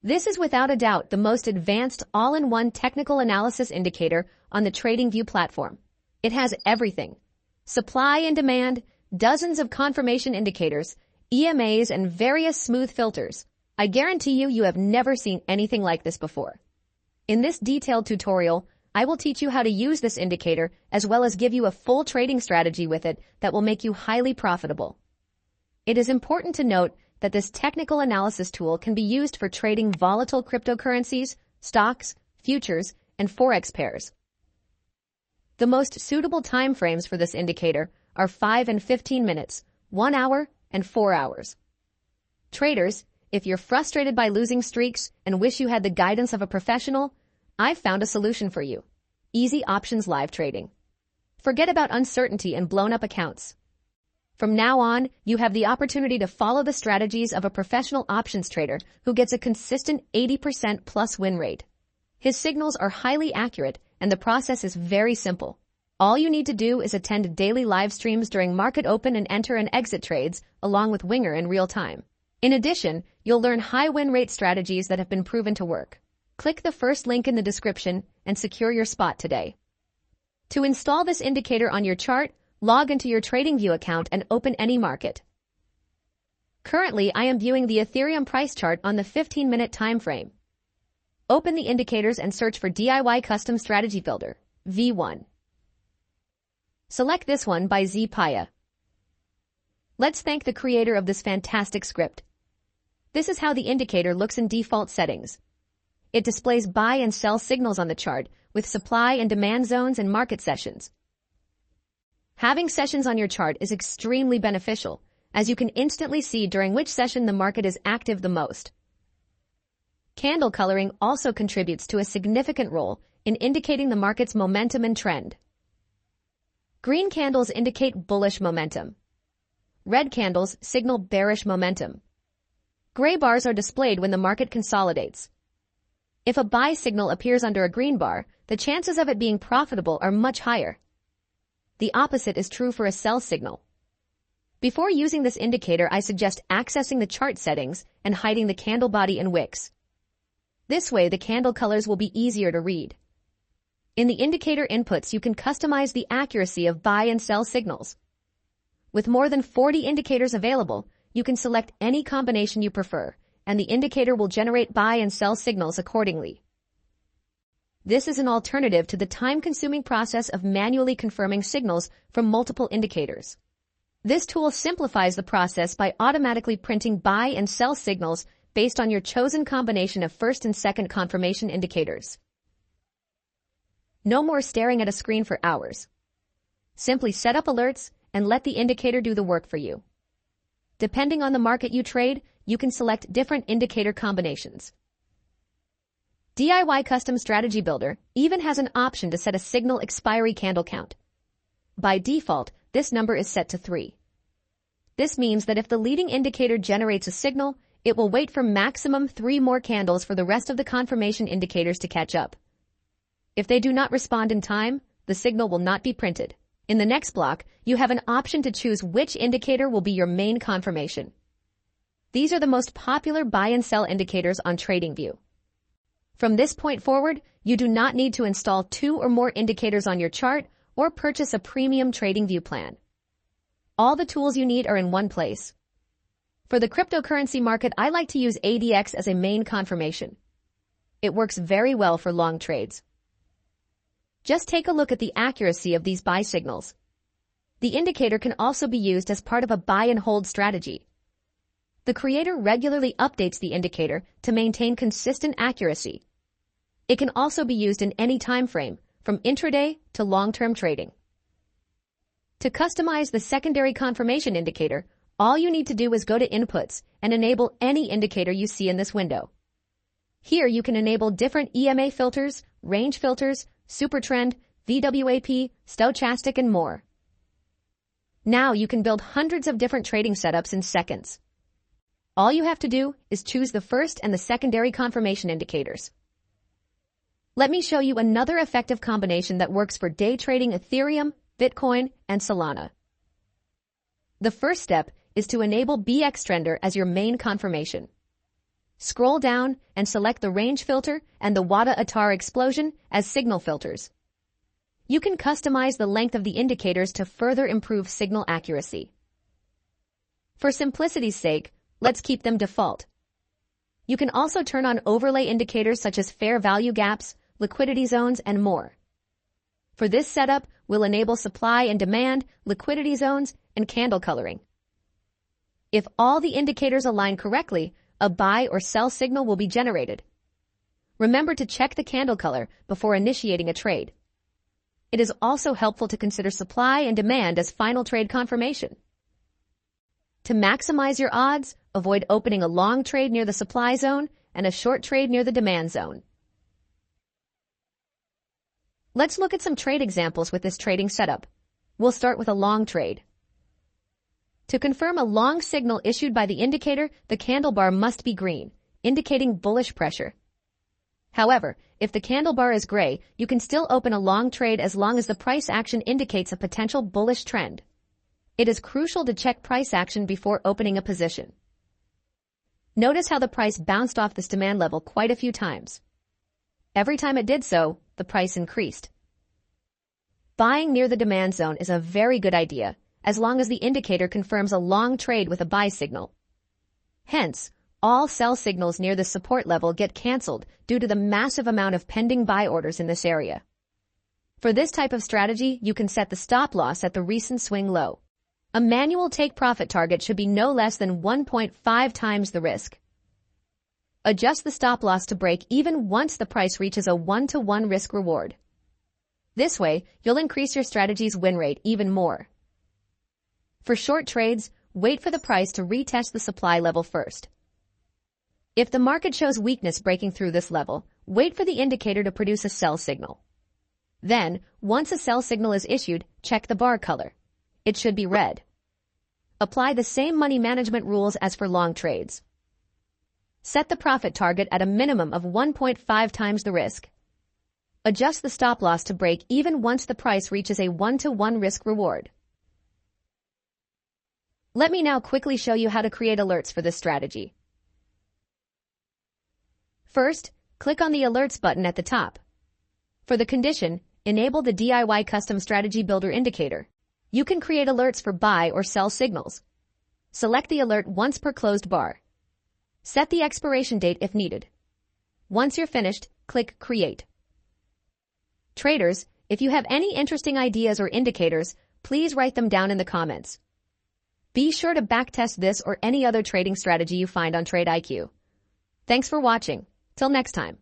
This is without a doubt the most advanced all-in-one technical analysis indicator on the TradingView platform. It has everything: supply and demand, dozens of confirmation indicators, EMAs, and various smooth filters. I guarantee you have never seen anything like this before. In this detailed tutorial, I will teach you how to use this indicator as well as give you a full trading strategy with it that will make you highly profitable. It is important to note that this technical analysis tool can be used for trading volatile cryptocurrencies, stocks, futures, and Forex pairs. The most suitable time frames for this indicator are 5 and 15 minutes, 1 hour, and 4 hours. Traders, if you're frustrated by losing streaks and wish you had the guidance of a professional, I've found a solution for you: Easy Options Live Trading. Forget about uncertainty and blown-up accounts. From now on, you have the opportunity to follow the strategies of a professional options trader who gets a consistent 80% plus win rate. His signals are highly accurate, and the process is very simple. All you need to do is attend daily live streams during market open and enter and exit trades, along with Winger in real time. In addition, you'll learn high win rate strategies that have been proven to work. Click the first link in the description and secure your spot today. To install this indicator on your chart, log into your TradingView account and open any market. Currently, I am viewing the Ethereum price chart on the 15-minute time frame. Open the indicators and search for DIY Custom Strategy Builder, V1. Select this one by Zpaya. Let's thank the creator of this fantastic script. This is how the indicator looks in default settings. It displays buy and sell signals on the chart with supply and demand zones and market sessions. Having sessions on your chart is extremely beneficial, as you can instantly see during which session the market is active the most. Candle coloring also contributes to a significant role in indicating the market's momentum and trend. Green candles indicate bullish momentum. Red candles signal bearish momentum. Gray bars are displayed when the market consolidates. If a buy signal appears under a green bar, the chances of it being profitable are much higher. The opposite is true for a sell signal. Before using this indicator, I suggest accessing the chart settings and hiding the candle body and wicks. This way, the candle colors will be easier to read. In the indicator inputs, you can customize the accuracy of buy and sell signals. With more than 40 indicators available, you can select any combination you prefer, and the indicator will generate buy and sell signals accordingly. This is an alternative to the time-consuming process of manually confirming signals from multiple indicators. This tool simplifies the process by automatically printing buy and sell signals based on your chosen combination of first and second confirmation indicators. No more staring at a screen for hours. Simply set up alerts and let the indicator do the work for you. Depending on the market you trade, you can select different indicator combinations. DIY Custom Strategy Builder even has an option to set a signal expiry candle count. By default, this number is set to 3. This means that if the leading indicator generates a signal, it will wait for maximum 3 more candles for the rest of the confirmation indicators to catch up. If they do not respond in time, the signal will not be printed. In the next block, you have an option to choose which indicator will be your main confirmation. These are the most popular buy and sell indicators on TradingView. From this point forward, you do not need to install 2 or more indicators on your chart or purchase a premium TradingView plan. All the tools you need are in one place. For the cryptocurrency market, I like to use ADX as a main confirmation. It works very well for long trades. Just take a look at the accuracy of these buy signals. The indicator can also be used as part of a buy and hold strategy. The creator regularly updates the indicator to maintain consistent accuracy. It can also be used in any time frame, from intraday to long-term trading. To customize the secondary confirmation indicator, all you need to do is go to Inputs and enable any indicator you see in this window. Here you can enable different EMA filters, range filters, supertrend, VWAP, stochastic, and more. Now you can build hundreds of different trading setups in seconds. All you have to do is choose the first and the secondary confirmation indicators. Let me show you another effective combination that works for day trading Ethereum, Bitcoin, and Solana. The first step is to enable BX Trender as your main confirmation. Scroll down and select the range filter and the Wada-Atar explosion as signal filters. You can customize the length of the indicators to further improve signal accuracy. For simplicity's sake, let's keep them default. You can also turn on overlay indicators such as fair value gaps, liquidity zones, and more. For this setup, we'll enable supply and demand, liquidity zones, and candle coloring. If all the indicators align correctly, a buy or sell signal will be generated. Remember to check the candle color before initiating a trade. It is also helpful to consider supply and demand as final trade confirmation. To maximize your odds, avoid opening a long trade near the supply zone and a short trade near the demand zone. Let's look at some trade examples with this trading setup. We'll start with a long trade. To confirm a long signal issued by the indicator, the candle bar must be green, indicating bullish pressure. However, if the candle bar is gray, you can still open a long trade as long as the price action indicates a potential bullish trend. It is crucial to check price action before opening a position. Notice how the price bounced off this demand level quite a few times. Every time it did so, the price increased. Buying near the demand zone is a very good idea, as long as the indicator confirms a long trade with a buy signal. Hence, all sell signals near the support level get canceled due to the massive amount of pending buy orders in this area. For this type of strategy, you can set the stop loss at the recent swing low. A manual take profit target should be no less than 1.5 times the risk. Adjust the stop loss to break even once the price reaches a 1-to-1 risk reward. This way, you'll increase your strategy's win rate even more. For short trades, wait for the price to retest the supply level first. If the market shows weakness breaking through this level, wait for the indicator to produce a sell signal. Then, once a sell signal is issued, check the bar color. It should be red. Apply the same money management rules as for long trades. Set the profit target at a minimum of 1.5 times the risk. Adjust the stop loss to break even once the price reaches a 1-to-1 risk reward. Let me now quickly show you how to create alerts for this strategy. First, click on the Alerts button at the top. For the condition, enable the DIY Custom Strategy Builder indicator. You can create alerts for buy or sell signals. Select the alert once per closed bar. Set the expiration date if needed. Once you're finished, click Create. Traders, if you have any interesting ideas or indicators, please write them down in the comments. Be sure to backtest this or any other trading strategy you find on TradeIQ. Thanks for watching. Till next time.